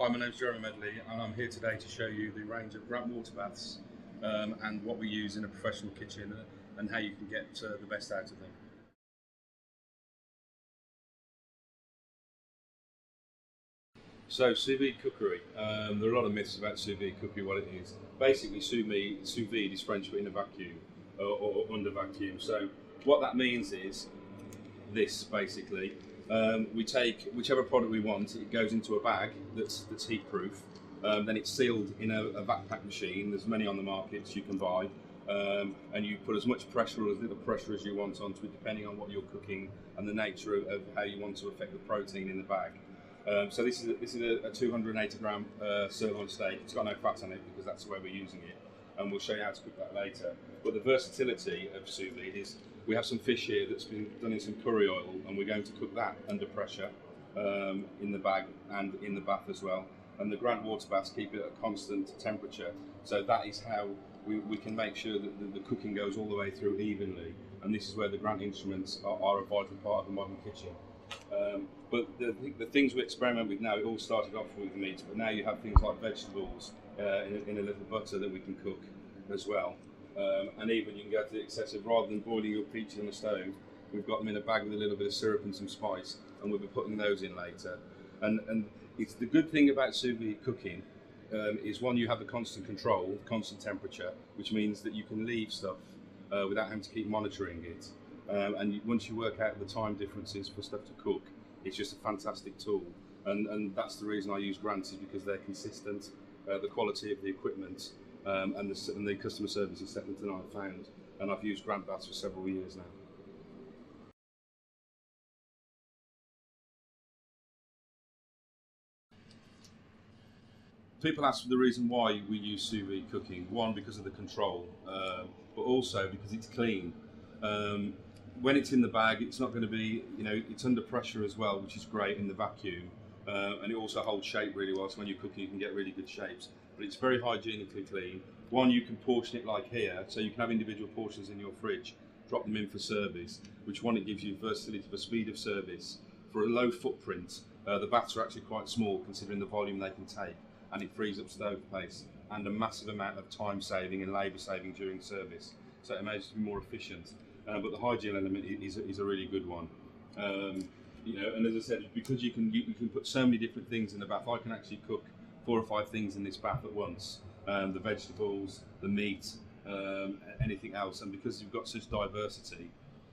Hi, my name's Jeremy Medley and I'm here today to show you the range of grant water baths and what we use in a professional kitchen and how you can get the best out of them. So sous vide cookery, there are a lot of myths about sous vide cookery, what it is. Basically sous vide is French for in a vacuum or under vacuum. So what that means is this basically. We take whichever product we want, it goes into a bag that's heat proof, then it's sealed in a vac pack machine. There's many on the markets you can buy, and you put as much pressure or as little pressure as you want onto it, depending on what you're cooking and the nature of how you want to affect the protein in the bag. So this is a 280 gram sirloin steak. It's got no fat on it because that's the way we're using it, and we'll show you how to cook that later. But the versatility of sous vide is we have some fish here that's been done in some curry oil, and we're going to cook that under pressure in the bag and in the bath as well. And the Grant water baths keep it at a constant temperature, so that is how we can make sure that the cooking goes all the way through evenly. And this is where the Grant instruments are a vital part of the modern kitchen. But the things we experiment with now, it all started off with meat, but now you have things like vegetables in a little butter that we can cook as well. And even you can go to the excessive, rather than boiling your peaches on the stove, we've got them in a bag with a little bit of syrup and some spice, and we'll be putting those in later. And it's the good thing about sous vide cooking is, one, you have the constant control, constant temperature, which means that you can leave stuff without having to keep monitoring it. Once you work out the time differences for stuff to cook, it's just a fantastic tool. And that's the reason I use Grants, is because they're consistent, the quality of the equipment, and the customer service is second to none, I've found. And I've used Grant baths for several years now. People ask for the reason why we use sous vide cooking. One, because of the control, but also because it's clean. When it's in the bag, it's not going to be, it's under pressure as well, which is great in the vacuum. And it also holds shape really well, so when you're cooking you can get really good shapes. But it's very hygienically clean. One, you can portion it like here, so you can have individual portions in your fridge, drop them in for service, which, one, it gives you versatility for speed of service. For a low footprint, the baths are actually quite small considering the volume they can take, and it frees up stove space and a massive amount of time saving and labour saving during service. So it makes it more efficient. But the hygiene element is a really good one. And as I said, because you can put so many different things in the bath, I can actually cook 4 or 5 things in this bath at once. The vegetables, the meat, anything else. And because you've got such diversity,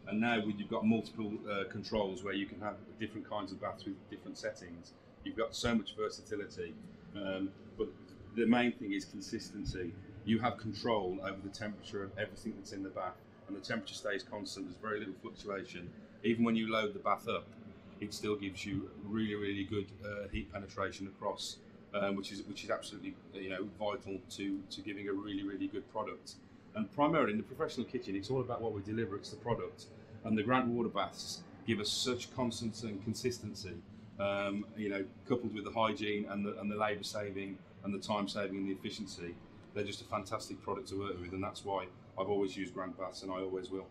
and now you've got multiple controls where you can have different kinds of baths with different settings, you've got so much versatility. But the main thing is consistency. You have control over the temperature of everything that's in the bath, and the temperature stays constant. There's very little fluctuation. Even when you load the bath up, it still gives you really, really good heat penetration across, which is absolutely vital to giving a really, really good product. And primarily in the professional kitchen, it's all about what we deliver. It's the product, and the Grant water baths give us such constancy and consistency. Coupled with the hygiene and the labour saving and the time saving and the efficiency, they're just a fantastic product to work with, and that's why I've always used Grant baths, and I always will.